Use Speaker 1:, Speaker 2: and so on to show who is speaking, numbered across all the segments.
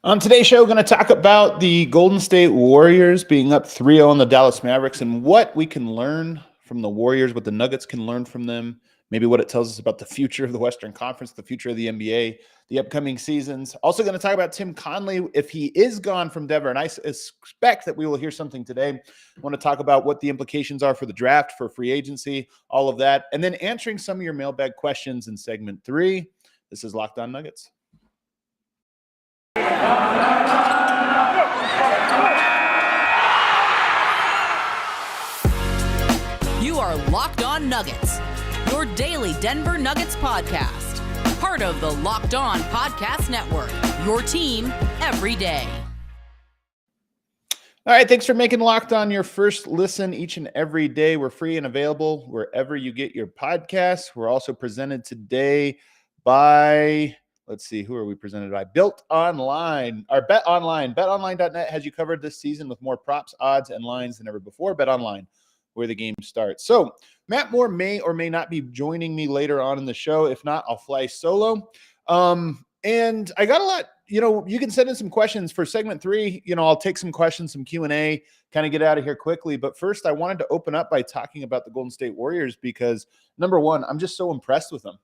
Speaker 1: On today's show, we're going to talk about the Golden State Warriors being up 3-0 on the Dallas Mavericks and what we can learn from the Warriors, what the Nuggets can learn from them, maybe what it tells us about the future of the Western Conference, the future of the NBA, the upcoming seasons. Also going to talk about Tim Connelly if he is gone from Denver, and I expect that we will hear something today. I want to talk about what the implications are for the draft, for free agency, all of that, and then answering some of your mailbag questions in segment 3. This is Locked On Nuggets.
Speaker 2: You are Locked On Nuggets, your daily Denver Nuggets podcast. Part of the Locked On Podcast Network, your team every day.
Speaker 1: All right, thanks for making Locked On your first listen each and every day. We're free and available wherever you get your podcasts. We're also presented today by, let's see, who are we presented by? BetOnline, or BetOnline. BetOnline.net has you covered this season with more props, odds, and lines than ever before. BetOnline, where the game starts. So Matt Moore may or may not be joining me later on in the show. If not, I'll fly solo. And I got a lot, you can send in some questions for segment 3. I'll take some questions, some Q&A, kind of get out of here quickly. But first, I wanted to open up by talking about the Golden State Warriors because, number one, I'm just so impressed with them.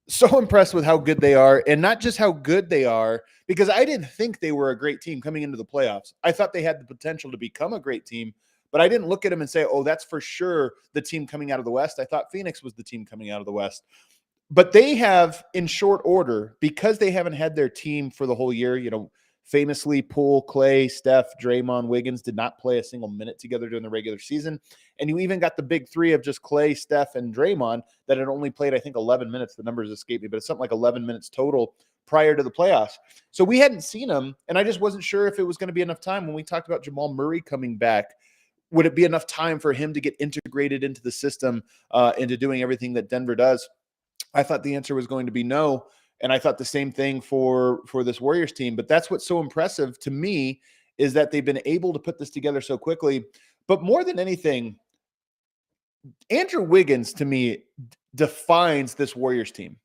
Speaker 1: So impressed with how good they are, and not just how good they are, because I didn't think they were a great team coming into the playoffs. I thought they had the potential to become a great team, but I didn't look at them and say, oh, that's for sure the team coming out of the West. I thought Phoenix was the team coming out of the West. But they have, in short order, because they haven't had their team for the whole year, famously, Poole, Clay, Steph, Draymond, Wiggins did not play a single minute together during the regular season. And you even got the big three of just Clay, Steph, and Draymond that had only played, I think, 11 minutes. The numbers escape me, but it's something like 11 minutes total prior to the playoffs. So we hadn't seen them, and I just wasn't sure if it was going to be enough time. When we talked about Jamal Murray coming back, would it be enough time for him to get integrated into the system, into doing everything that Denver does? I thought the answer was going to be no. And I thought the same thing for this Warriors team. But that's what's so impressive to me, is that they've been able to put this together so quickly. But more than anything, Andrew Wiggins, to me, defines this Warriors team.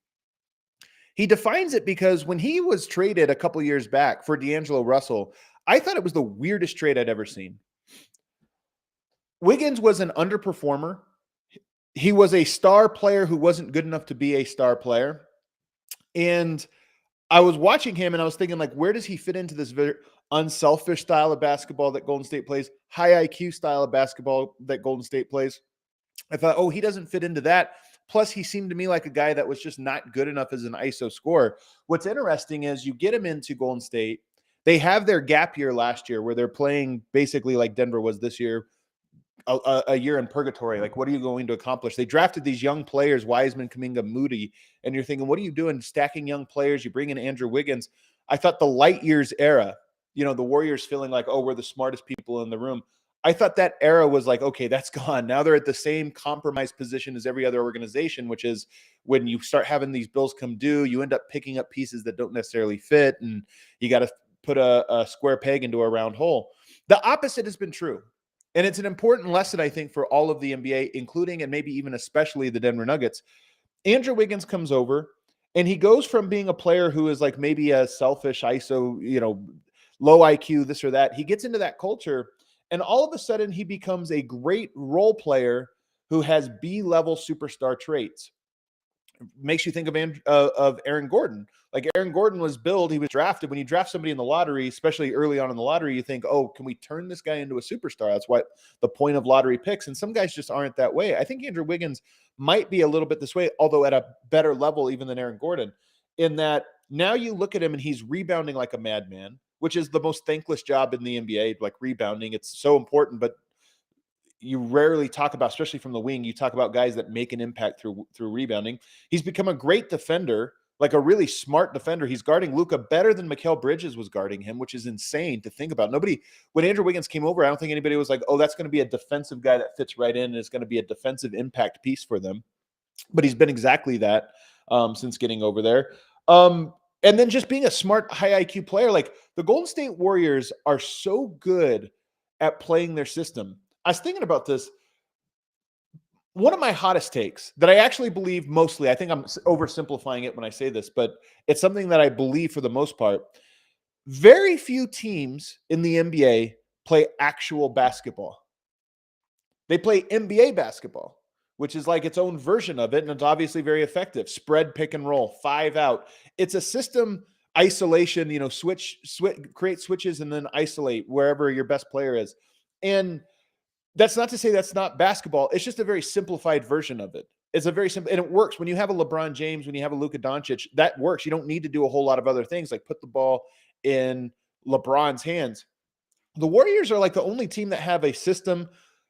Speaker 1: He defines it because when he was traded a couple years back for D'Angelo Russell, I thought it was the weirdest trade I'd ever seen. Wiggins was an underperformer. He was a star player who wasn't good enough to be a star player. And I was watching him and I was thinking, like, where does he fit into this very unselfish style of basketball that Golden State plays, high IQ style of basketball that Golden State plays? I thought, oh, he doesn't fit into that. Plus, he seemed to me like a guy that was just not good enough as an ISO scorer. What's interesting is you get him into Golden State. They have their gap year last year where they're playing basically like Denver was this year, a year in purgatory. Like, what are you going to accomplish? They drafted these young players, Wiseman, Kuminga, Moody, and you're thinking, what are you doing stacking young players? You bring in Andrew Wiggins. I thought the light years era, the Warriors feeling like, oh, we're the smartest people in the room. I thought that era was like, okay, that's gone. Now they're at the same compromised position as every other organization, which is when you start having these bills come due, you end up picking up pieces that don't necessarily fit, and you got to put a square peg into a round hole. The opposite has been true. And it's an important lesson, I think, for all of the NBA, including and maybe even especially the Denver Nuggets. Andrew Wiggins comes over, and he goes from being a player who is like maybe a selfish ISO, low IQ, this or that. He gets into that culture, and all of a sudden he becomes a great role player who has B-level superstar traits. Makes you think of Aaron Gordon. Like, Aaron Gordon was billed, he was drafted. When you draft somebody in the lottery, especially early on in the lottery, you think, oh, can we turn this guy into a superstar? That's what the point of lottery picks. And some guys just aren't that way. I think Andrew Wiggins might be a little bit this way, although at a better level even than Aaron Gordon, in that now you look at him and he's rebounding like a madman, which is the most thankless job in the NBA, like rebounding. It's so important, but you rarely talk about, especially from the wing, you talk about guys that make an impact through rebounding. He's become a great defender, like a really smart defender. He's guarding Luka better than Mikal Bridges was guarding him, which is insane to think about. When Andrew Wiggins came over, I don't think anybody was like, oh, that's going to be a defensive guy that fits right in and is going to be a defensive impact piece for them. But he's been exactly that since getting over there. And then just being a smart, high IQ player. Like, the Golden State Warriors are so good at playing their system. I was thinking about this. One of my hottest takes that I actually believe mostly, I think I'm oversimplifying it when I say this, but it's something that I believe for the most part. Very few teams in the NBA play actual basketball. They play NBA basketball, which is like its own version of it, and it's obviously very effective. Spread, pick and roll, 5 out. It's a system isolation, switch, create switches and then isolate wherever your best player is. And that's not to say that's not basketball. It's just a very simplified version of it. It's a very simple, and it works. When you have a LeBron James, when you have a Luka Doncic, that works. You don't need to do a whole lot of other things like put the ball in LeBron's hands. The Warriors are like the only team that have a system.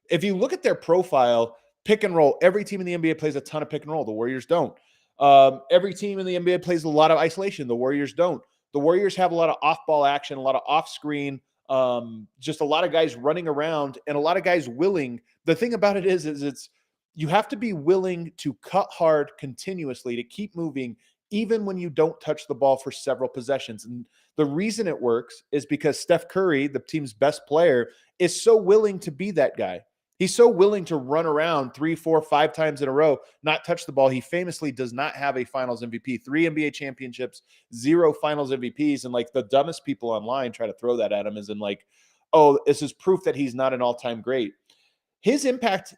Speaker 1: If you look at their profile, pick and roll, every team in the NBA plays a ton of pick and roll. The Warriors don't. Every team in the NBA plays a lot of isolation. The Warriors don't. The Warriors have a lot of off-ball action, a lot of off-screen, just a lot of guys running around and a lot of guys willing. The thing about it is it's you have to be willing to cut hard continuously to keep moving, even when you don't touch the ball for several possessions. And the reason it works is because Steph Curry, the team's best player, is so willing to be that guy. He's so willing to run around 3, 4, 5 times in a row, not touch the ball. He famously does not have a finals MVP, 3 NBA championships, 0 finals MVPs. And like the dumbest people online try to throw that at him as in like, oh, this is proof that he's not an all-time great. His impact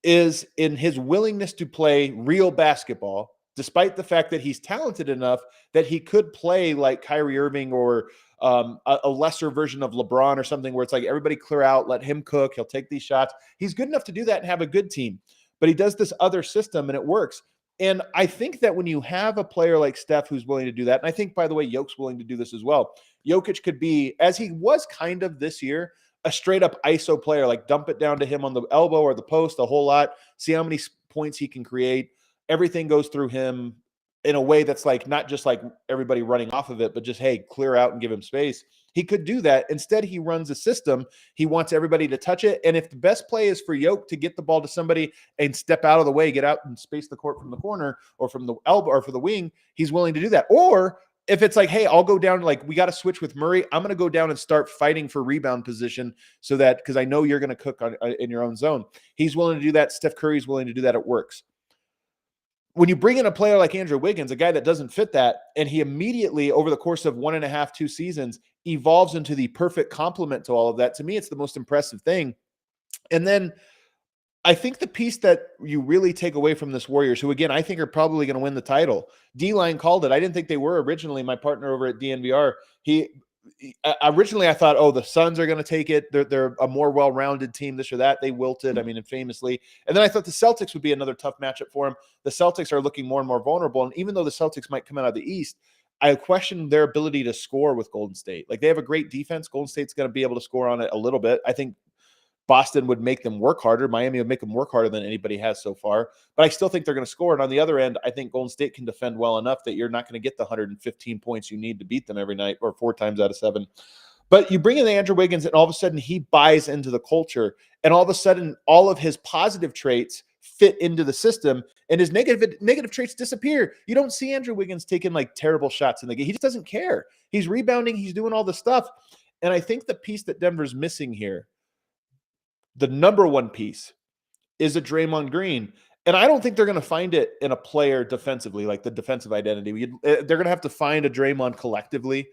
Speaker 1: is in his willingness to play real basketball, despite the fact that he's talented enough that he could play like Kyrie Irving or a lesser version of LeBron or something where it's like everybody clear out, let him cook. He'll take these shots. He's good enough to do that and have a good team, but he does this other system and it works. And I think that when you have a player like Steph who's willing to do that, and I think, by the way, Jokic's willing to do this as well. Jokic could be, as he was kind of this year, a straight up ISO player, like dump it down to him on the elbow or the post a whole lot, see how many points he can create. Everything goes through him in a way that's like not just like everybody running off of it, but just, hey, clear out and give him space. He could do that. Instead, he runs a system. He wants everybody to touch it. And if the best play is for Jokic to get the ball to somebody and step out of the way, get out and space the court from the corner or from the elbow or for the wing, he's willing to do that. Or if it's like, hey, I'll go down, like we got to switch with Murray, I'm going to go down and start fighting for rebound position so that, because I know you're going to cook in your own zone. He's willing to do that. Steph Curry's willing to do that. It works. When you bring in a player like Andrew Wiggins, a guy that doesn't fit that, and he immediately, over the course of 1.5, 2 seasons, evolves into the perfect complement to all of that, to me, it's the most impressive thing. And then I think the piece that you really take away from this Warriors, who, again, I think are probably going to win the title. D-Line called it. I didn't think they were originally. My partner over at DNVR, originally I thought, oh, the Suns are going to take it. They're a more well-rounded team, this or that. They wilted, and famously. And then I thought the Celtics would be another tough matchup for them. The Celtics are looking more and more vulnerable. And even though the Celtics might come out of the East, I question their ability to score with Golden State. Like, they have a great defense. Golden State's going to be able to score on it a little bit. I think Boston would make them work harder. Miami would make them work harder than anybody has so far. But I still think they're going to score. And on the other end, I think Golden State can defend well enough that you're not going to get the 115 points you need to beat them every night or 4 times out of 7. But you bring in Andrew Wiggins, and all of a sudden he buys into the culture. And all of a sudden, all of his positive traits fit into the system, and his negative traits disappear. You don't see Andrew Wiggins taking like terrible shots in the game. He just doesn't care. He's rebounding. He's doing all the stuff. And I think the piece that Denver's missing here, the number one piece, is a Draymond Green. And I don't think they're going to find it in a player defensively, like the defensive identity. They're going to have to find a Draymond collectively.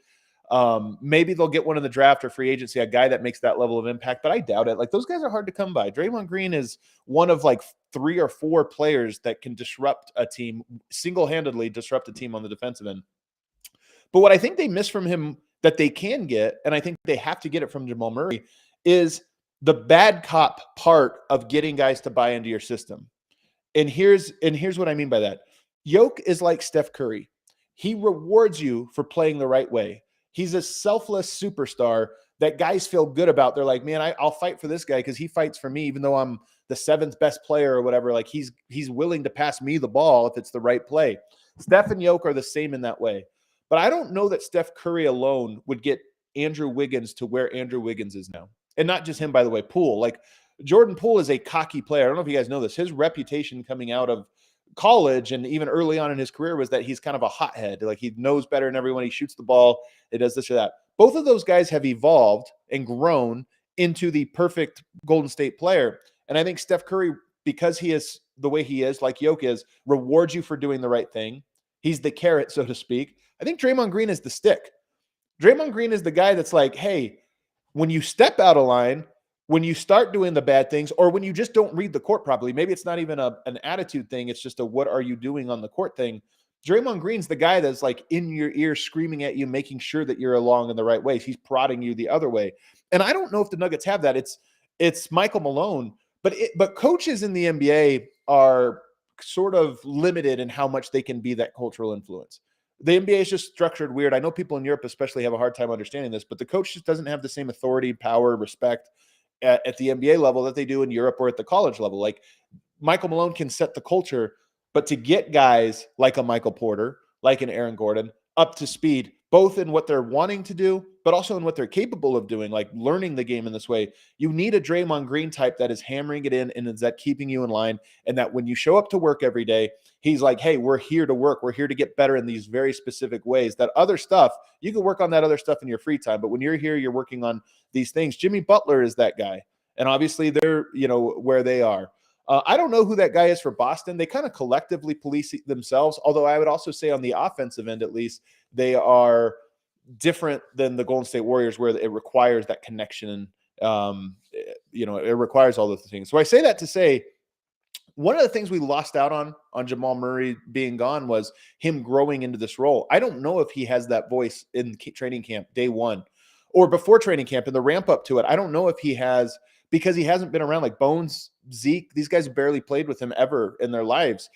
Speaker 1: Maybe they'll get one in the draft or free agency, a guy that makes that level of impact, but I doubt it. Like, those guys are hard to come by. Draymond Green is one of like 3 or 4 players that can disrupt a team, single-handedly disrupt a team on the defensive end. But what I think they miss from him that they can get, and I think they have to get it from Jamal Murray, is the bad cop part of getting guys to buy into your system. And here's what I mean by that. Jokic is like Steph Curry. He rewards you for playing the right way. He's a selfless superstar that guys feel good about. They're like, man, I'll fight for this guy because he fights for me, even though I'm the 7th best player or whatever. Like, he's willing to pass me the ball if it's the right play. Steph and Jokic are the same in that way. But I don't know that Steph Curry alone would get Andrew Wiggins to where Andrew Wiggins is now. And not just him, by the way, Poole. Like, Jordan Poole is a cocky player. I don't know if you guys know this. His reputation coming out of college and even early on in his career was that he's kind of a hothead. Like, he knows better than everyone. He shoots the ball. It does this or that. Both of those guys have evolved and grown into the perfect Golden State player. And I think Steph Curry, because he is the way he is, like Jokic is, rewards you for doing the right thing. He's the carrot, so to speak. I think Draymond Green is the stick. Draymond Green is the guy that's like, hey, when you step out of line, when you start doing the bad things, or when you just don't read the court properly, maybe it's not even an attitude thing. It's just a what are you doing on the court thing. Draymond Green's the guy that's like in your ear, screaming at you, making sure that you're along in the right way. He's prodding you the other way. And I don't know if the Nuggets have that. It's Michael Malone, but coaches in the NBA are sort of limited in how much they can be that cultural influence. The NBA is just structured weird. I know people in Europe especially have a hard time understanding this, but the coach just doesn't have the same authority, power, respect at the NBA level that they do in Europe or at the college level. Like Michael Malone can set the culture, but to get guys like a Michael Porter, like an Aaron Gordon, up to speed, both in what they're wanting to do, but also in what they're capable of doing, like learning the game in this way, you need a Draymond Green type that is hammering it in and is that keeping you in line. And that when you show up to work every day, he's like, hey, we're here to work. We're here to get better in these very specific ways. That other stuff, you can work on that other stuff in your free time. But when you're here, you're working on these things. Jimmy Butler is that guy. And obviously they're, where they are. I don't know who that guy is for Boston. They kind of collectively police themselves, although I would also say on the offensive end, at least, they are different than the Golden State Warriors, where it requires that connection. It requires all those things. So I say that to say, one of the things we lost out on Jamal Murray being gone was him growing into this role. I don't know if he has that voice in training camp day one or before training camp and the ramp up to it. I don't know if he has, because he hasn't been around like Bones, Zeke. These guys have barely played with him ever in their lives.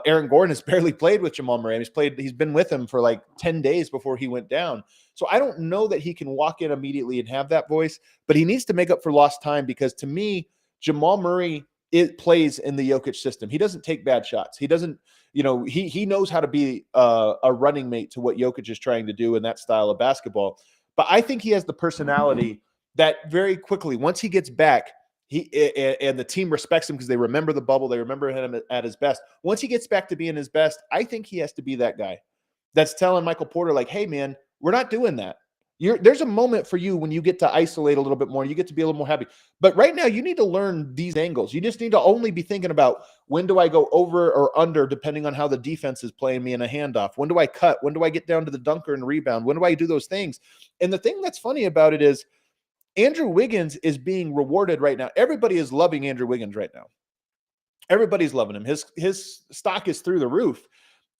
Speaker 1: Aaron Gordon has barely played with Jamal Murray. He's been with him for like 10 days before he went down. So I don't know that he can walk in immediately and have that voice, but he needs to make up for lost time, because to me, Jamal Murray, it plays in the Jokic system. He doesn't take bad shots. He doesn't, he knows how to be a running mate to what Jokic is trying to do in that style of basketball. But I think he has the personality that very quickly, once he gets back, and the team respects him because they remember the bubble. They remember him at his best. Once he gets back to being his best, I think he has to be that guy that's telling Michael Porter, like, hey, man, we're not doing that. There's a moment for you when you get to isolate a little bit more. You get to be a little more happy. But right now, you need to learn these angles. You just need to only be thinking about, when do I go over or under, depending on how the defense is playing me in a handoff? When do I cut? When do I get down to the dunker and rebound? When do I do those things? And the thing that's funny about it is, Andrew Wiggins is being rewarded right now. Everybody is loving Andrew Wiggins right now. Everybody's loving him. His stock is through the roof.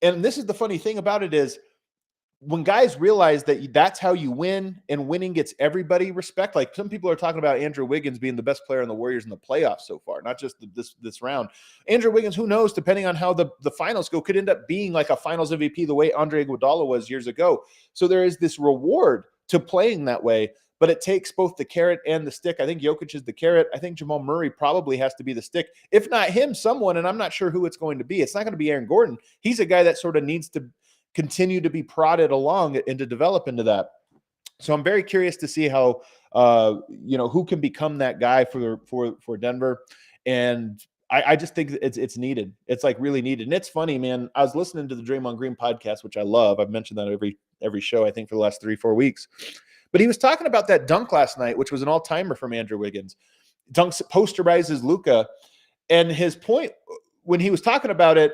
Speaker 1: And this is the funny thing about it is, when guys realize that that's how you win, and winning gets everybody respect. Like some people are talking about Andrew Wiggins being the best player in the Warriors in the playoffs so far, not just this round. Andrew Wiggins, who knows, depending on how the finals go, could end up being like a finals MVP the way Andre Iguodala was years ago. So there is this reward to playing that way. But it takes both the carrot and the stick. I think Jokic is the carrot. I think Jamal Murray probably has to be the stick. If not him, someone, and I'm not sure who it's going to be. It's not going to be Aaron Gordon. He's a guy that sort of needs to continue to be prodded along and to develop into that. So I'm very curious to see how, who can become that guy for Denver. And I just think it's needed. It's like really needed. And it's funny, man. I was listening to the Draymond Green podcast, which I love. I've mentioned that every show, I think, for the last 3-4 weeks. But he was talking about that dunk last night, which was an all-timer from Andrew Wiggins. Dunks posterizes Luka. And his point, when he was talking about it,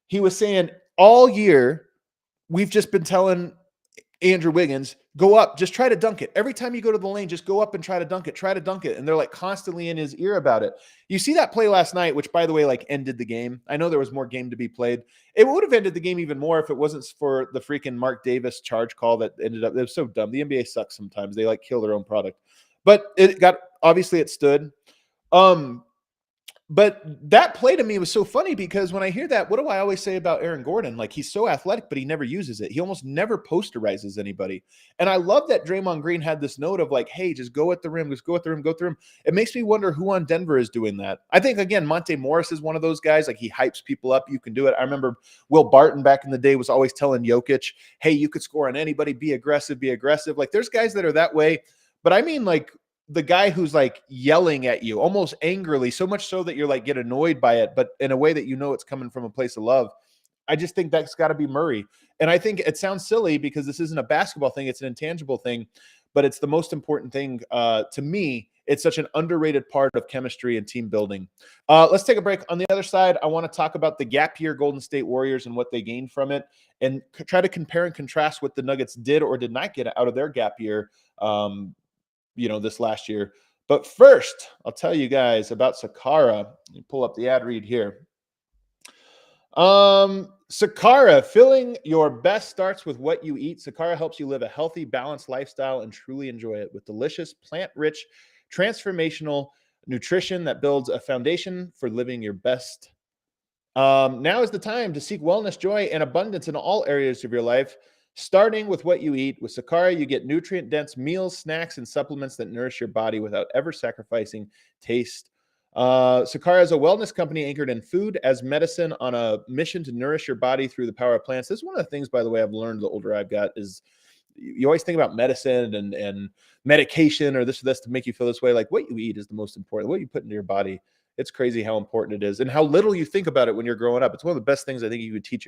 Speaker 1: he was saying, all year, we've just been telling Andrew Wiggins, go up, just try to dunk it. Every time you go to the lane, just go up and try to dunk it. And they're like constantly in his ear about it. You see that play last night, which, by the way, like ended the game. I know there was more game to be played. It would have ended the game even more if it wasn't for the freaking Mark Davis charge call that ended up. It was so dumb. The NBA sucks sometimes. They like kill their own product. But obviously it stood. But that play to me was so funny, because when I hear that, what do I always say about Aaron Gordon? Like, he's so athletic, but he never uses it. He almost never posterizes anybody. And I love that Draymond Green had this note of like, hey, just go at the rim, go at the rim. It makes me wonder who on Denver is doing that. I think, again, Monte Morris is one of those guys. Like, he hypes people up. You can do it. I remember Will Barton back in the day was always telling Jokic, hey, you could score on anybody. Be aggressive. Like, there's guys that are that way. But I mean, like, the guy who's like yelling at you almost angrily, so much so that you're like get annoyed by it, but in a way that it's coming from a place of love. I just think that's got to be Murray. And I think it sounds silly because this isn't a basketball thing. It's an intangible thing, but it's the most important thing to me it's such an underrated part of chemistry and team building. Let's take a break. On the other side, I want to talk about the gap year Golden State Warriors and what they gained from it, and try to compare and contrast what the Nuggets did or did not get out of their gap year, this last year. But first, I'll tell you guys about Sakara. Let me pull up the ad read here. Sakara, filling your best starts with what you eat. Sakara helps you live a healthy, balanced lifestyle and truly enjoy it with delicious, plant-rich, transformational nutrition that builds a foundation for living your best. Now is the time to seek wellness, joy, and abundance in all areas of your life. Starting with what you eat, with Sakara, you get nutrient-dense meals, snacks, and supplements that nourish your body without ever sacrificing taste. Sakara is a wellness company anchored in food as medicine on a mission to nourish your body through the power of plants. This is one of the things, by the way, I've learned the older I've got is you always think about medicine and medication or this to make you feel this way. Like what you eat is the most important. What you put into your body. It's crazy how important it is and how little you think about it when you're growing up. It's one of the best things I think you would teach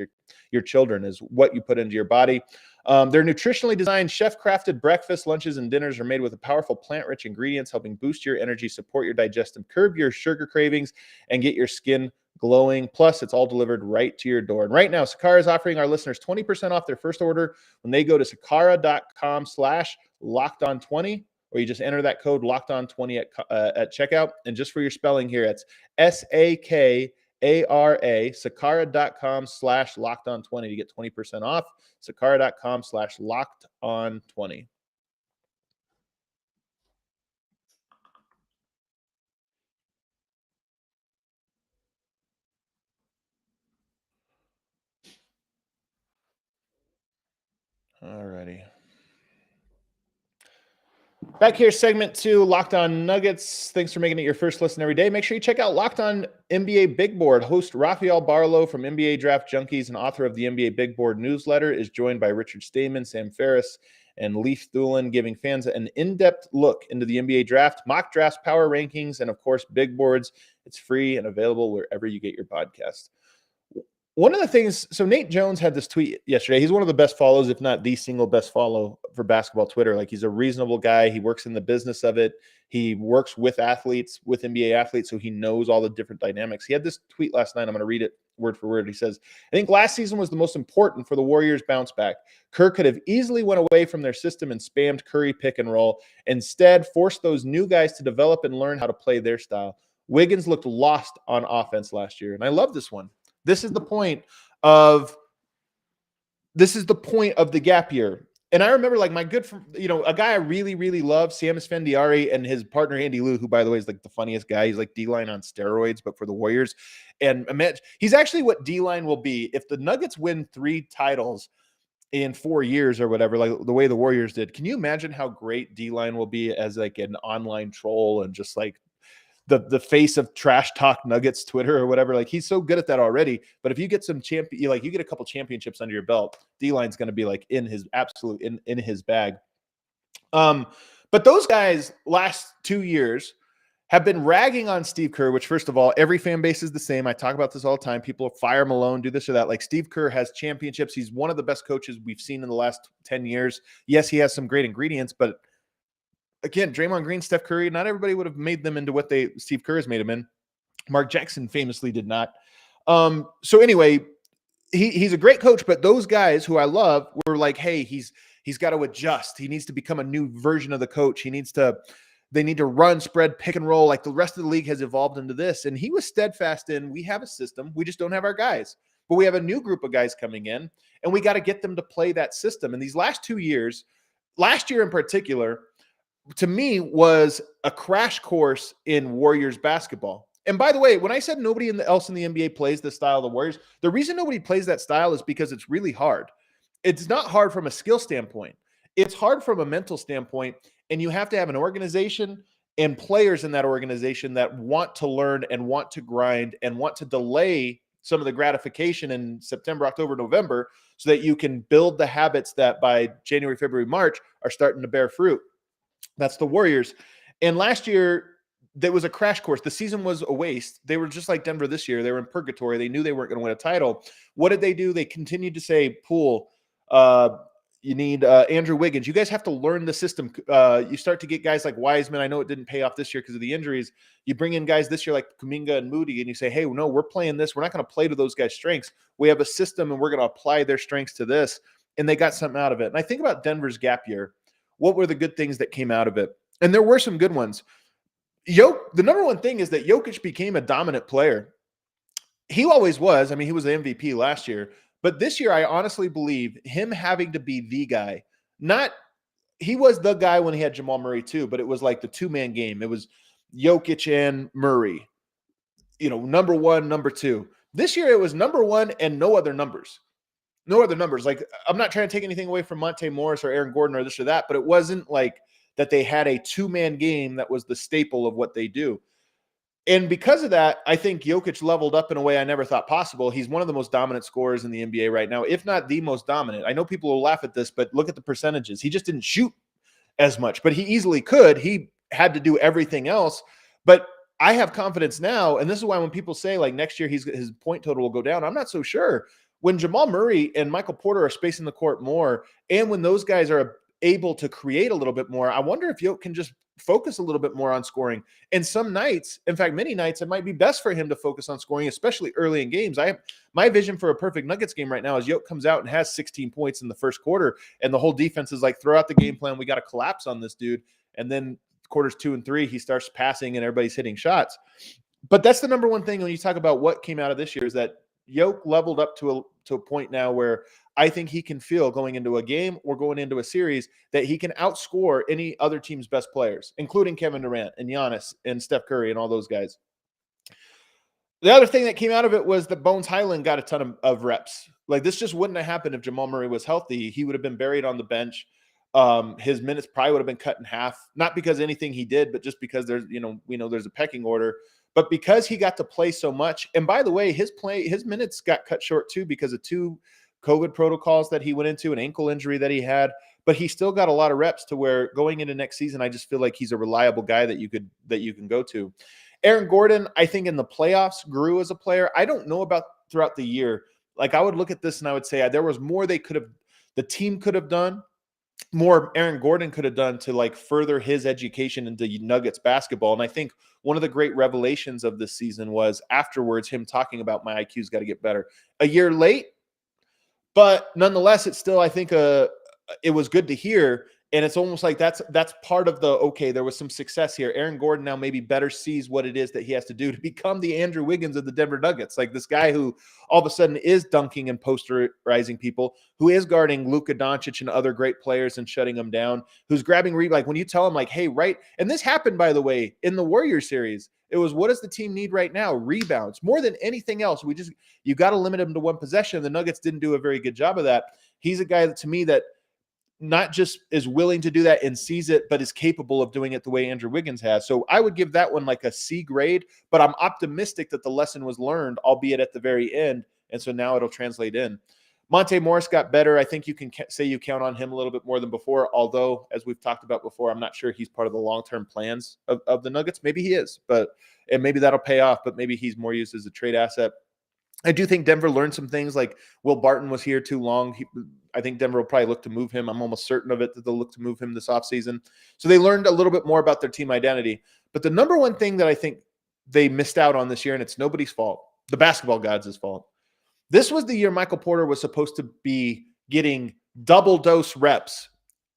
Speaker 1: your children is what you put into your body. Their nutritionally designed, chef-crafted breakfast, lunches, and dinners are made with powerful plant-rich ingredients, helping boost your energy, support your digestive, curb your sugar cravings, and get your skin glowing. Plus, it's all delivered right to your door. And right now, Sakara is offering our listeners 20% off their first order when they go to sakara.com/lockedon20. Or you just enter that code LOCKEDON20 at checkout. And just for your spelling here, it's SAKARA, sakara.com/LOCKEDON20 to get 20% off. Sakara.com/LOCKEDON20. All righty. Back here, segment 2, Locked On Nuggets. Thanks for making it your first listen every day. Make sure you check out Locked On NBA Big Board. Host Rafael Barlow from NBA Draft Junkies and author of the NBA Big Board newsletter is joined by Richard Stayman, Sam Ferris, and Leif Thulin, giving fans an in-depth look into the NBA draft, mock drafts, power rankings, and, of course, big boards. It's free and available wherever you get your podcast. One of the things, so Nate Jones had this tweet yesterday. He's one of the best follows, if not the single best follow for basketball Twitter. Like he's a reasonable guy. He works in the business of it. He works with athletes, with NBA athletes, so he knows all the different dynamics. He had this tweet last night. I'm going to read it word for word. He says, I think last season was the most important for the Warriors bounce back. Kerr could have easily went away from their system and spammed Curry pick and roll. Instead, forced those new guys to develop and learn how to play their style. Wiggins looked lost on offense last year. And I love this one. This is the point of the gap year. And I remember like my good friend, a guy I really, really love, Sam Esfandiari, and his partner, Andy Liu, who, by the way, is like the funniest guy. He's like D-line on steroids, but for the Warriors. And imagine, he's actually what D-line will be if the Nuggets win 3 titles in 4 years or whatever, like the way the Warriors did. Can you imagine how great D-line will be as like an online troll and just like the face of trash talk Nuggets Twitter or whatever? Like he's so good at that already. But if you get some you get a couple championships under your belt, D-line's going to be like in his absolute in his bag. But those guys last 2 years have been ragging on Steve Kerr, which first of all, every fan base is the same. I talk about this all the time. People fire Malone, do this or that. Like Steve Kerr has championships. He's one of the best coaches we've seen in the last 10 years. Yes, he has some great ingredients, but again, Draymond Green, Steph Curry, not everybody would have made them into what Steve Kerr has made them in. Mark Jackson famously did not. So anyway, he's a great coach, but those guys who I love were like, hey, he's got to adjust. He needs to become a new version of the coach. They need to run, spread, pick and roll. Like the rest of the league has evolved into this. And he was steadfast in, we have a system. We just don't have our guys, but we have a new group of guys coming in and we got to get them to play that system. And these last 2 years, last year in particular, to me was a crash course in Warriors basketball. And by the way, when I said nobody else in the NBA plays the style of the Warriors, the reason nobody plays that style is because it's really hard. It's not hard from a skill standpoint. It's hard from a mental standpoint. And you have to have an organization and players in that organization that want to learn and want to grind and want to delay some of the gratification in September, October, November, so that you can build the habits that by January, February, March are starting to bear fruit. That's the Warriors. And last year, there was a crash course. The season was a waste. They were just like Denver this year. They were in purgatory. They knew they weren't going to win a title. What did they do? They continued to say, Poole, You need Andrew Wiggins. You guys have to learn the system. You start to get guys like Wiseman. I know it didn't pay off this year because of the injuries. You bring in guys this year like Kuminga and Moody, and you say, hey, no, we're playing this. We're not going to play to those guys' strengths. We have a system, and we're going to apply their strengths to this. And they got something out of it. And I think about Denver's gap year. What were the good things that came out of it? And there were some good ones. The number one thing is that Jokic became a dominant player. He always was. I mean, he was the MVP last year. But this year, I honestly believe him having to be the guy, he was the guy when he had Jamal Murray too, but it was like the two-man game. It was Jokic and Murray, number one, number two. This year, it was number one and no other numbers. No other numbers. Like, I'm not trying to take anything away from Monte Morris or Aaron Gordon or this or that, but it wasn't like that they had a two-man game that was the staple of what they do. And because of that, I think Jokic leveled up in a way I never thought possible. He's one of the most dominant scorers in the NBA right now, if not the most dominant. I know people will laugh at this, but look at the percentages. He just didn't shoot as much, but he easily could. He had to do everything else. But I have confidence now, and this is why when people say like next year his point total will go down, I'm not so sure. When Jamal Murray and Michael Porter are spacing the court more, and when those guys are able to create a little bit more, I wonder if Jokic can just focus a little bit more on scoring. And some nights, in fact, many nights, it might be best for him to focus on scoring, especially early in games. My vision for a perfect Nuggets game right now is Jokic comes out and has 16 points in the first quarter, and the whole defense is like, throw out the game plan. We got to collapse on this dude. And then quarters 2 and 3, he starts passing and everybody's hitting shots. But that's the number one thing when you talk about what came out of this year is that Jokic leveled up to a point now where I think he can feel going into a game or going into a series that he can outscore any other team's best players, including Kevin Durant and Giannis and Steph Curry and all those guys. The other thing that came out of it was that Bones Highland got a ton of reps. Like, this just wouldn't have happened if Jamal Murray was healthy. He would have been buried on the bench. His minutes probably would have been cut in half, not because anything he did, but just because we know there's a pecking order. But because he got to play so much, and by the way, his minutes got cut short too because of 2 COVID protocols that he went into, an ankle injury that he had, but he still got a lot of reps to where going into next season, I just feel like he's a reliable guy that you can go to. Aaron Gordon, I think in the playoffs grew as a player. I don't know about throughout the year. Like, I would look at this and I would say there was more the team could have done, more Aaron Gordon could have done to like further his education into Nuggets basketball. And I think one of the great revelations of this season was afterwards him talking about my IQ's got to get better. A year late, but nonetheless, it's still, I think, it was good to hear. And it's almost like that's part of okay, there was some success here. Aaron Gordon now maybe better sees what it is that he has to do to become the Andrew Wiggins of the Denver Nuggets. Like, this guy who all of a sudden is dunking and posterizing people, who is guarding Luka Doncic and other great players and shutting them down, who's grabbing like when you tell him like, hey, right. And this happened, by the way, in the Warriors series. It was, what does the team need right now? Rebounds. More than anything else, you got to limit him to one possession. The Nuggets didn't do a very good job of that. He's a guy that, to me, that not just is willing to do that and sees it, but is capable of doing it the way Andrew Wiggins has. So I would give that one like a C grade, but I'm optimistic that the lesson was learned, albeit at the very end. And so now it'll translate in. Monte Morris got better. I think you can say you count on him a little bit more than before, although, as we've talked about before, I'm not sure he's part of the long-term plans of the Nuggets. Maybe he is, and maybe that'll pay off, but maybe he's more used as a trade asset. I do think Denver learned some things, like Will Barton was here too long. I think Denver will probably look to move him. I'm almost certain of it that they'll look to move him this offseason. So they learned a little bit more about their team identity. But the number one thing that I think they missed out on this year, and it's nobody's fault, the basketball gods' fault. This was the year Michael Porter was supposed to be getting double dose reps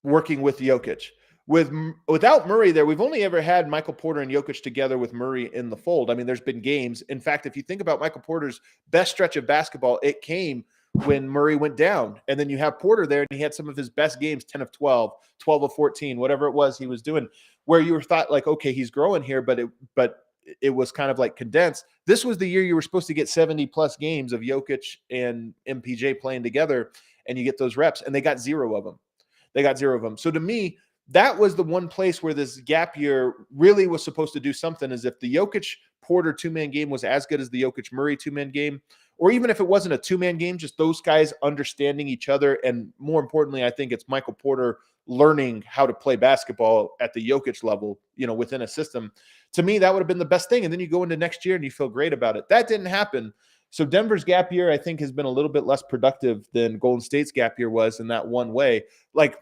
Speaker 1: working with Jokic. Without Murray there, we've only ever had Michael Porter and Jokic together with Murray in the fold. I mean, there's been games. In fact, if you think about Michael Porter's best stretch of basketball, it came when Murray went down. And then you have Porter there, and he had some of his best games, 10 of 12, 12 of 14, whatever it was he was doing, where you were thought like, okay, he's growing here, but it was kind of like condensed. This was the year you were supposed to get 70-plus games of Jokic and MPJ playing together, and you get those reps, and they got 0 of them. So to me, that was the one place where this gap year really was supposed to do something, is if the Jokic-Porter two-man game was as good as the Jokic-Murray two-man game, or even if it wasn't a two-man game, just those guys understanding each other. And more importantly, I think it's Michael Porter learning how to play basketball at the Jokic level, within a system. To me, that would have been the best thing. And then you go into next year and you feel great about it. That didn't happen. So Denver's gap year, I think, has been a little bit less productive than Golden State's gap year was in that one way. Like,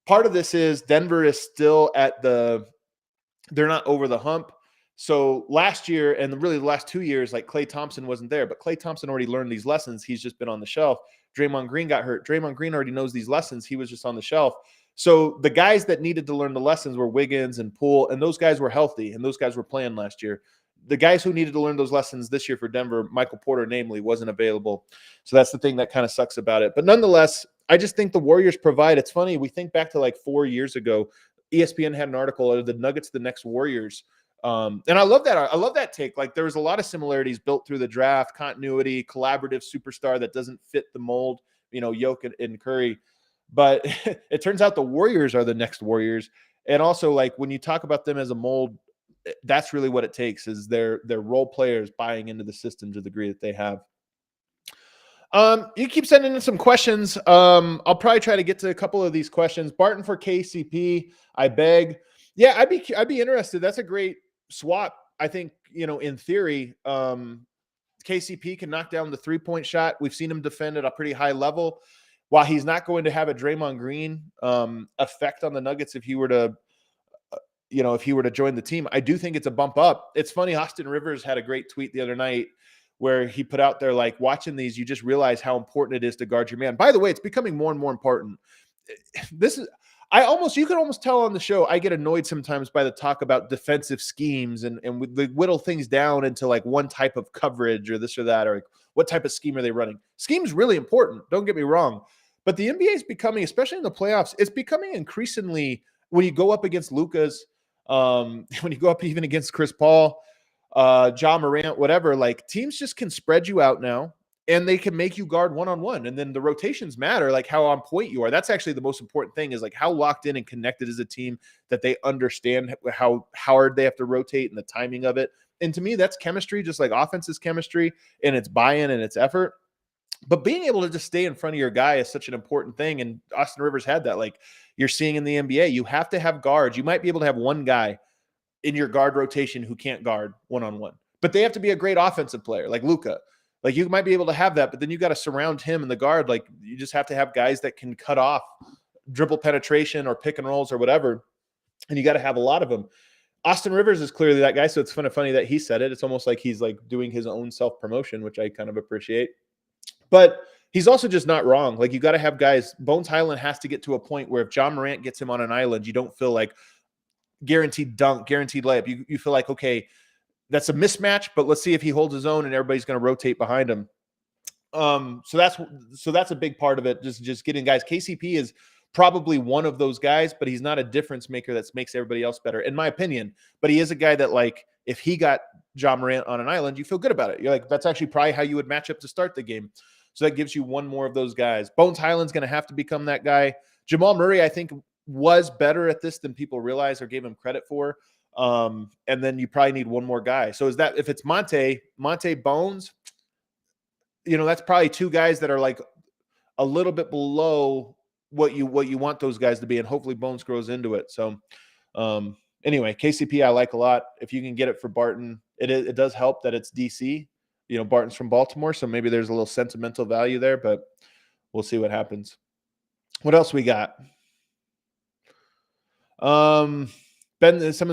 Speaker 1: part of this is Denver is still they're not over the hump. So last year, and really the last 2 years, like Klay Thompson wasn't there, but Klay Thompson already learned these lessons. He's just been on the shelf. Draymond Green got hurt. Draymond Green already knows these lessons. He was just on the shelf. So the guys that needed to learn the lessons were Wiggins and Poole, and those guys were healthy, and those guys were playing last year. The guys who needed to learn those lessons this year for Denver, Michael Porter namely, wasn't available. So that's the thing that kind of sucks about it. But nonetheless, I just think the Warriors provide. It's funny, we think back to like 4 years ago, ESPN had an article of the Nuggets, the next Warriors. And I love that. I love that take. Like, there was a lot of similarities built through the draft, continuity, collaborative superstar that doesn't fit the mold, Jokic and Curry. But it turns out the Warriors are the next Warriors. And also, like, when you talk about them as a mold, that's really what it takes, is their role players buying into the system to the degree that they have. You keep sending in some questions. I'll probably try to get to a couple of these questions. Barton for KCP, I beg. Yeah, I'd be interested. That's a great swap. I think, in theory, KCP can knock down the 3-point shot. We've seen him defend at a pretty high level. While he's not going to have a Draymond Green effect on the Nuggets if he were to join the team, I do think it's a bump up. It's funny, Austin Rivers had a great tweet the other night where he put out there, like, watching these, you just realize how important it is to guard your man. By the way, it's becoming more and more important. You can almost tell on the show, I get annoyed sometimes by the talk about defensive schemes and we whittle things down into like one type of coverage or this or that, or like, what type of scheme are they running? Scheme's really important. Don't get me wrong. But the NBA is becoming, especially in the playoffs, it's becoming increasingly, when you go up against Luka's, when you go up even against Chris Paul, Ja Morant, whatever, like, teams just can spread you out now, and they can make you guard one-on-one. And then the rotations matter, like how on point you are. That's actually the most important thing, is like how locked in and connected is a team, that they understand how hard they have to rotate and the timing of it. And to me, that's chemistry, just like offense is chemistry, and it's buy-in and it's effort. But being able to just stay in front of your guy is such an important thing. And Austin Rivers had that. Like, you're seeing in the NBA, you have to have guards. You might be able to have one guy in your guard rotation who can't guard one-on-one, but they have to be a great offensive player, like Luka. Like, you might be able to have that, but then you got to surround him in the guard. Like, you just have to have guys that can cut off dribble penetration or pick and rolls or whatever. And you got to have a lot of them. Austin Rivers is clearly that guy. So it's kind of funny that he said it. It's almost like he's like doing his own self-promotion, which I kind of appreciate. But he's also just not wrong. Like, you got to have guys. Bones Highland has to get to a point where if Ja Morant gets him on an island, you don't feel like guaranteed dunk, guaranteed layup. You feel like, okay, that's a mismatch, but let's see if he holds his own and everybody's going to rotate behind him. So that's a big part of it. Just getting guys. KCP is probably one of those guys, but he's not a difference maker that makes everybody else better, in my opinion. But he is a guy that, like, if he got Ja Morant on an island, you feel good about it. You're like, that's actually probably how you would match up to start the game. So that gives you one more of those guys. Bones Highland's going to have to become that guy. Jamal Murray, I think, was better at this than people realize or gave him credit for. And then you probably need one more guy. So is that, if it's Monte Bones, that's probably two guys that are like a little bit below what you want those guys to be. And hopefully Bones grows into it. So anyway, KCP I like a lot. If you can get it for Barton, it does help that it's DC. Barton's from Baltimore, so maybe there's a little sentimental value there, but we'll see what happens. What else we got? Someone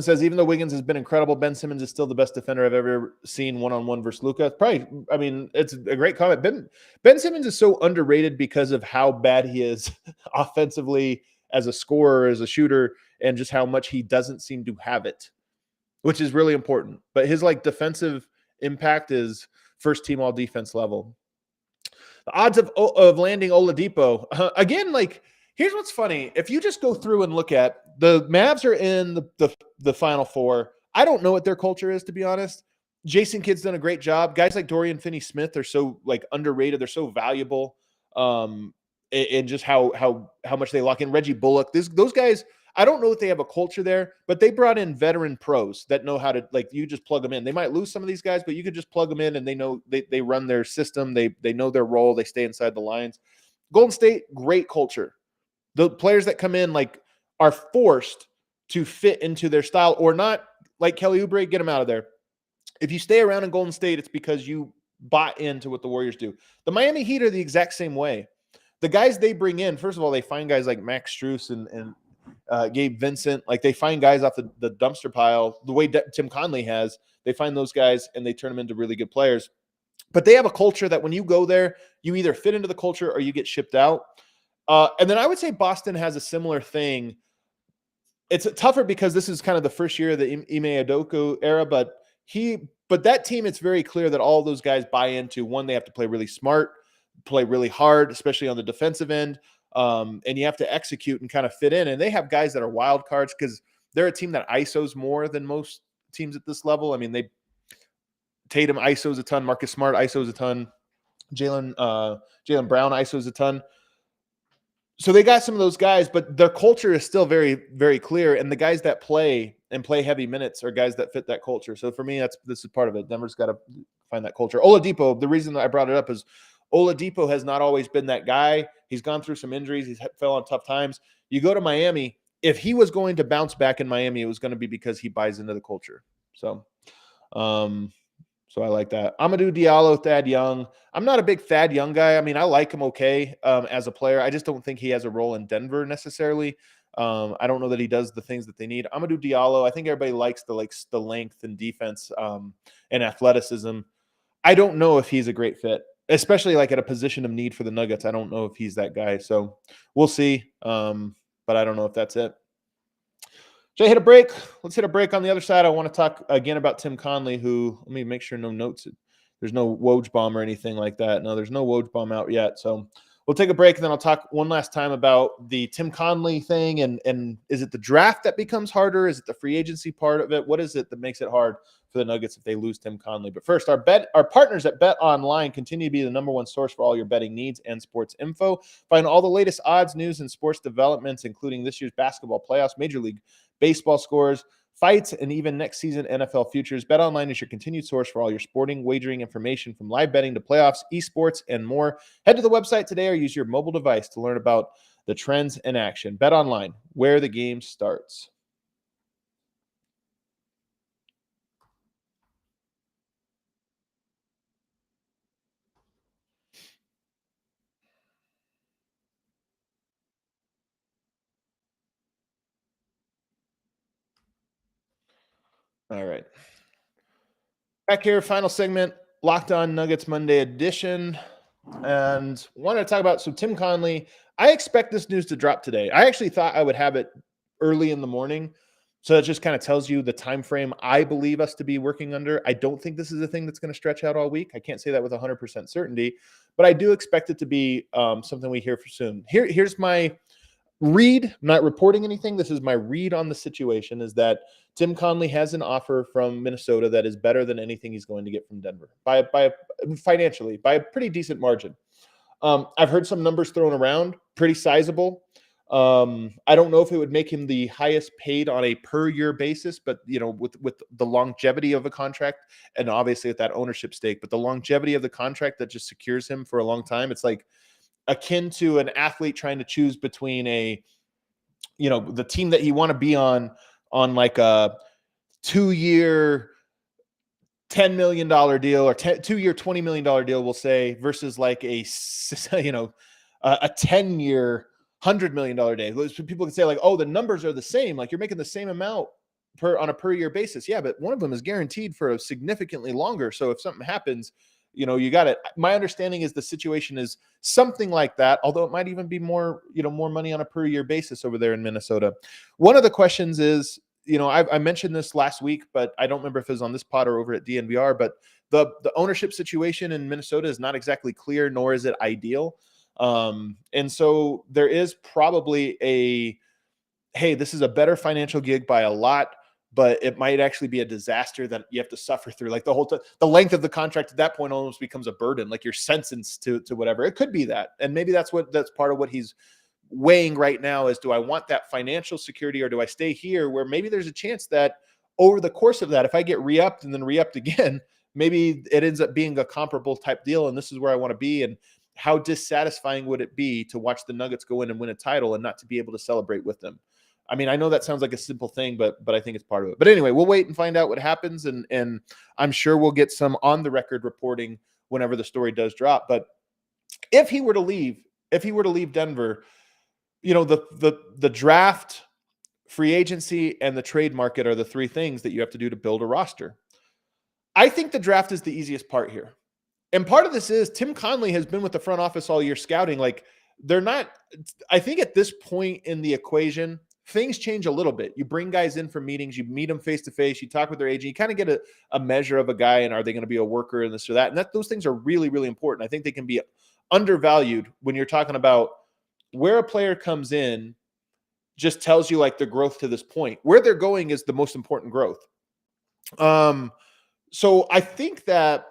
Speaker 1: says, even though Wiggins has been incredible, Ben Simmons is still the best defender I've ever seen one-on-one versus Luka. Probably, I mean, it's a great comment. Ben Simmons is so underrated because of how bad he is offensively as a scorer, as a shooter, and just how much he doesn't seem to have it, which is really important. But his defensive impact is first team all defense level. The odds of landing Oladipo, again, here's what's funny. If you just go through and look at the Mavs are in the Final Four. I don't know what their culture is, to be honest. Jason Kidd's done a great job. Guys like Dorian Finney-Smith are so underrated. They're so valuable. And just how much they lock in. Reggie Bullock. Those guys, I don't know if they have a culture there, but they brought in veteran pros that know how to, you just plug them in. They might lose some of these guys, but you could just plug them in and they know they run their system. They know their role. They stay inside the lines. Golden State, great culture. The players that come in are forced to fit into their style or not. Like Kelly Oubre, get them out of there. If you stay around in Golden State, it's because you bought into what the Warriors do. The Miami Heat are the exact same way. The guys they bring in, first of all, they find guys like Max Strus and Gabe Vincent. Like they find guys off the dumpster pile, the way Tim Connelly has. They find those guys and they turn them into really good players. But they have a culture that when you go there, you either fit into the culture or you get shipped out. And then I would say Boston has a similar thing. It's tougher because this is kind of the first year of the Ime Udoka era, but that team, it's very clear that all those guys buy into, one, they have to play really smart, play really hard, especially on the defensive end. And you have to execute and kind of fit in. And they have guys that are wild cards because they're a team that ISOs more than most teams at this level. I mean, Tatum ISOs a ton, Marcus Smart ISOs a ton, Jaylen Brown ISOs a ton. So they got some of those guys, but their culture is still very, very clear. And the guys that play heavy minutes are guys that fit that culture. So for me, this is part of it. Denver's got to find that culture. Oladipo, the reason that I brought it up is Oladipo has not always been that guy. He's gone through some injuries. He's fell on tough times. You go to Miami. If he was going to bounce back in Miami, it was going to be because he buys into the culture. So I like that. Amadou Diallo, Thad Young. I'm not a big Thad Young guy. I mean, I like him okay as a player. I just don't think he has a role in Denver necessarily. I don't know that he does the things that they need. Amadou Diallo, I think everybody likes the length and defense and athleticism. I don't know if he's a great fit, especially like at a position of need for the Nuggets. I don't know if he's that guy. So we'll see. But I don't know if that's it. Should I hit a break? Let's hit a break. On the other side, I want to talk again about Tim Connelly, who, let me make sure no notes. There's no Woj bomb or anything like that. No, there's no Woj bomb out yet. So we'll take a break, and then I'll talk one last time about the Tim Connelly thing. And is it the draft that becomes harder? Is it the free agency part of it? What is it that makes it hard for the Nuggets if they lose Tim Connelly? But first, our partners at BetOnline continue to be the number one source for all your betting needs and sports info. Find all the latest odds, news, and sports developments, including this year's basketball playoffs, Major League Baseball scores, fights, and even next season NFL futures. BetOnline is your continued source for all your sporting wagering information, from live betting to playoffs, esports, and more. Head to the website today or use your mobile device to learn about the trends in action. BetOnline, where the game starts. All right. Back here, final segment, Locked On Nuggets Monday edition. And wanted to talk about, so Tim Connelly, I expect this news to drop today. I actually thought I would have it early in the morning. So that just kind of tells you the time frame I believe us to be working under. I don't think this is a thing that's going to stretch out all week. I can't say that with 100% certainty, but I do expect it to be something we hear for soon. Here's my read. I'm not reporting anything. This is my read on the situation, is that Tim Connelly has an offer from Minnesota that is better than anything he's going to get from Denver financially, by a pretty decent margin. I've heard some numbers thrown around, pretty sizable. I don't know if it would make him the highest paid on a per year basis, but with the longevity of a contract, and obviously at that ownership stake, but the longevity of the contract that just secures him for a long time, it's like akin to an athlete trying to choose between the team that you want to be on like a 2-year $10 million deal or 2-year $20 million deal, we'll say, versus like a 10-year $100 million deal. People can say like, oh, the numbers are the same. Like you're making the same amount on a per year basis. Yeah, but one of them is guaranteed for a significantly longer. So if something happens, you got it. My understanding is the situation is something like that, although it might even be more money on a per year basis over there in Minnesota. One of the questions is, I mentioned this last week, but I don't remember if it was on this pod or over at DNVR, but the ownership situation in Minnesota is not exactly clear, nor is it ideal. And so there is probably hey, this is a better financial gig by a lot, but it might actually be a disaster that you have to suffer through. Like the length of the contract at that point almost becomes a burden. Like you're sentenced to whatever. It could be that. And maybe that's part of what he's weighing right now is, do I want that financial security or do I stay here where maybe there's a chance that over the course of that, if I get re-upped and then re-upped again, maybe it ends up being a comparable type deal. And this is where I want to be. And how dissatisfying would it be to watch the Nuggets go in and win a title and not to be able to celebrate with them? I mean, I know that sounds like a simple thing, but I think it's part of it. But anyway, we'll wait and find out what happens. And I'm sure we'll get some on the record reporting whenever the story does drop. But if he were to leave Denver, the draft, free agency, and the trade market are the three things that you have to do to build a roster. I think the draft is the easiest part here. And part of this is Tim Connelly has been with the front office all year scouting. Like, I think at this point in the equation, things change a little bit. You bring guys in for meetings, you meet them face to face, you talk with their agent, you kind of get a measure of a guy and are they going to be a worker and this or that. And those things are really, really important. I think they can be undervalued when you're talking about where a player comes in. Just tells you like the growth to this point. Where they're going is the most important growth. So I think that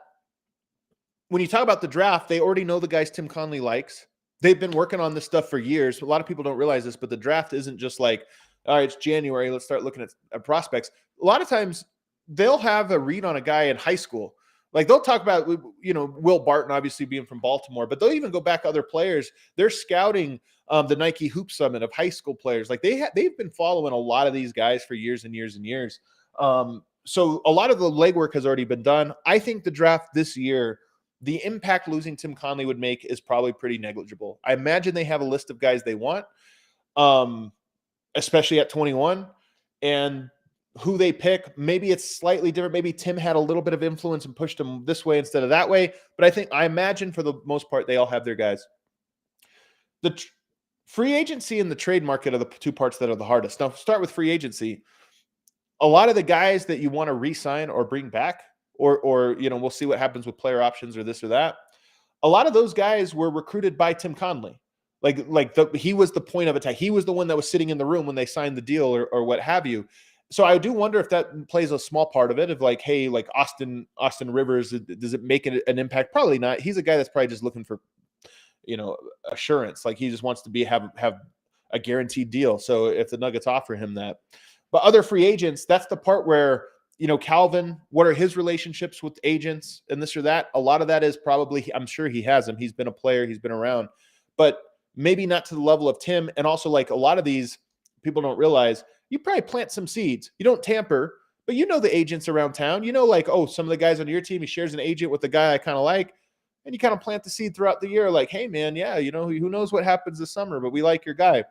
Speaker 1: when you talk about the draft, they already know the guys Tim Connelly likes. They've been working on this stuff for years. A lot of people don't realize this, but the draft isn't just like, all right, it's January, let's start looking at prospects. A lot of times they'll have a read on a guy in high school. Like they'll talk about, Will Barton obviously being from Baltimore, but they'll even go back to other players. They're scouting the Nike Hoop Summit of high school players. Like they've been following a lot of these guys for years and years and years. So a lot of the legwork has already been done. I think the draft this year, the impact losing Tim Connelly would make is probably pretty negligible. I imagine they have a list of guys they want, especially at 21, and who they pick. Maybe it's slightly different. Maybe Tim had a little bit of influence and pushed them this way instead of that way. But I imagine for the most part, they all have their guys. The free agency and the trade market are the two parts that are the hardest. Now, start with free agency. A lot of the guys that you want to re-sign or bring back, or we'll see what happens with player options or this or that. A lot of those guys were recruited by Tim Connelly. He was the point of attack. He was the one that was sitting in the room when they signed the deal or what have you. So I do wonder if that plays a small part of it, of like, hey, like Austin Rivers, does it make an impact? Probably not. He's a guy that's probably just looking for, assurance. Like he just wants to have a guaranteed deal. So if the Nuggets offer him that. But other free agents, that's the part where, Calvin, what are his relationships with agents and this or that? A lot of that is probably, I'm sure he has them. He's been a player, he's been around, but maybe not to the level of Tim. And also, like, a lot of these people don't realize, you probably plant some seeds. You don't tamper, but the agents around town. Like, oh, some of the guys on your team, he shares an agent with the guy I kind of like, and you kind of plant the seed throughout the year. Like, hey, man, yeah, who knows what happens this summer, but we like your guy.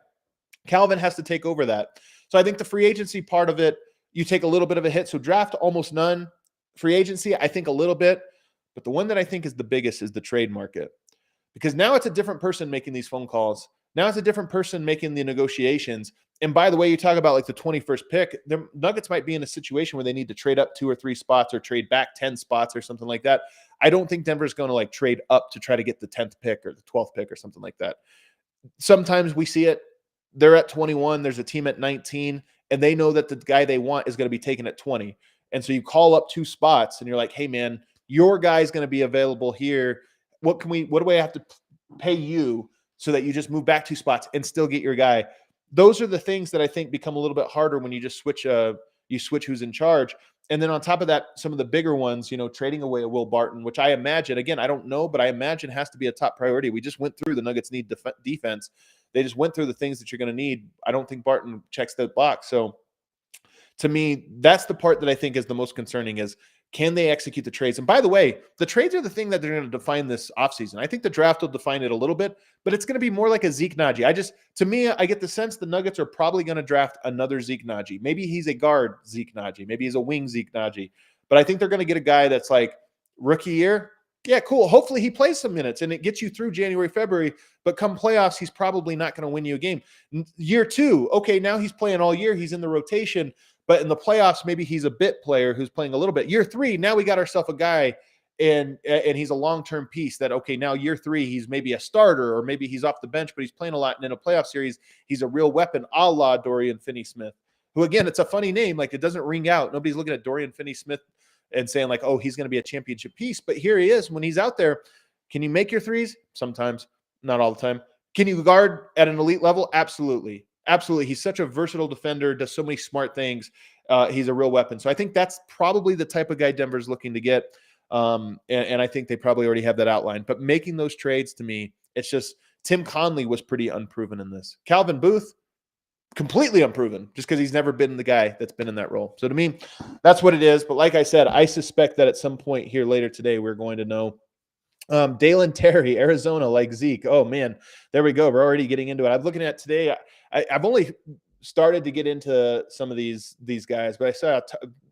Speaker 1: Calvin has to take over that. So I think the free agency part of it, you take a little bit of a hit. So draft, almost none. Free agency, I think a little bit. But the one that I think is the biggest is the trade market. Because now it's a different person making these phone calls. Now it's a different person making the negotiations. And by the way, you talk about like the 21st pick, the Nuggets might be in a situation where they need to trade up 2 or 3 spots or trade back 10 spots or something like that. I don't think Denver's going to like trade up to try to get the 10th pick or the 12th pick or something like that. Sometimes we see it. They're at 21. There's a team at 19, and they know that the guy they want is going to be taken at 20. And so you call up 2 spots and you're like, hey man, your guy's going to be available here. What do I have to pay you so that you just move back 2 spots and still get your guy? Those are the things that I think become a little bit harder when you just switch who's in charge. And then on top of that, some of the bigger ones, trading away a Will Barton, which I imagine, again, I don't know, but I imagine has to be a top priority. We just went through the Nuggets need defense. They just went through the things that you're going to need. I don't think Barton checks that box. So to me, that's the part that I think is the most concerning is, can they execute the trades? And by the way, the trades are the thing that they're going to define this offseason. I think the draft will define it a little bit, but it's going to be more like a Zeke Naji. To me, I get the sense the Nuggets are probably going to draft another Zeke Naji. Maybe he's a guard Zeke Naji. Maybe he's a wing Zeke Naji. But I think they're going to get a guy that's like rookie year. Yeah, cool. Hopefully he plays some minutes and it gets you through January, February. But come playoffs, he's probably not going to win you a game. Year 2, okay, now he's playing all year. He's in the rotation. But in the playoffs, maybe he's a bit player who's playing a little bit. Year 3, now we got ourselves a guy, and he's a long-term piece that, okay, now year 3, he's maybe a starter, or maybe he's off the bench, but he's playing a lot. And in a playoff series, he's a real weapon, a la Dorian Finney-Smith, who, again, it's a funny name. Like, it doesn't ring out. Nobody's looking at Dorian Finney-Smith and saying, like, oh, he's going to be a championship piece. But here he is. When he's out there, can you make your threes? Sometimes, not all the time. Can you guard at an elite level? Absolutely. Absolutely. He's such a versatile defender, does so many smart things. He's a real weapon. So I think that's probably the type of guy Denver's looking to get. And I think they probably already have that outlined. But making those trades, to me, it's just Tim Connelly was pretty unproven in this. Calvin Booth, completely unproven, just because he's never been the guy that's been in that role. So to me, that's what it is. But like I said, I suspect that at some point here later today, we're going to know Dalen Terry, Arizona, like Zeke. Oh man, there we go. We're already getting into it. I'm looking at today. I've only started to get into some of these guys, but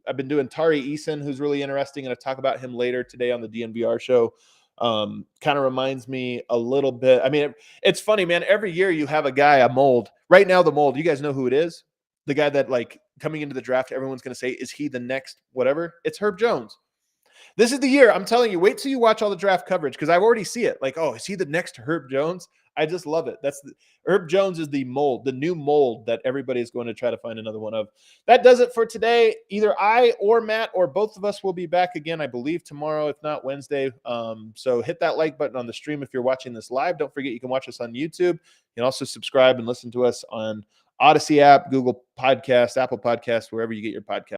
Speaker 1: I've been doing Tari Eason, who's really interesting, and I'll talk about him later today on the DNVR show. Kind of reminds me a little bit. I mean, it's funny, man. Every year you have a mold. Right now, the mold. You guys know who it is? The guy that, like, coming into the draft, everyone's going to say, "Is he the next whatever?" It's Herb Jones. This is the year. I'm telling you, wait till you watch all the draft coverage, because I already see it. Like, oh, is he the next Herb Jones? I just love it. Herb Jones is the mold, the new mold that everybody is going to try to find another one of. That does it for today. Either I or Matt or both of us will be back again, I believe, tomorrow, if not Wednesday. So hit that like button on the stream if you're watching this live. Don't forget you can watch us on YouTube. You can also subscribe and listen to us on Odyssey app, Google Podcast, Apple Podcast, wherever you get your podcast.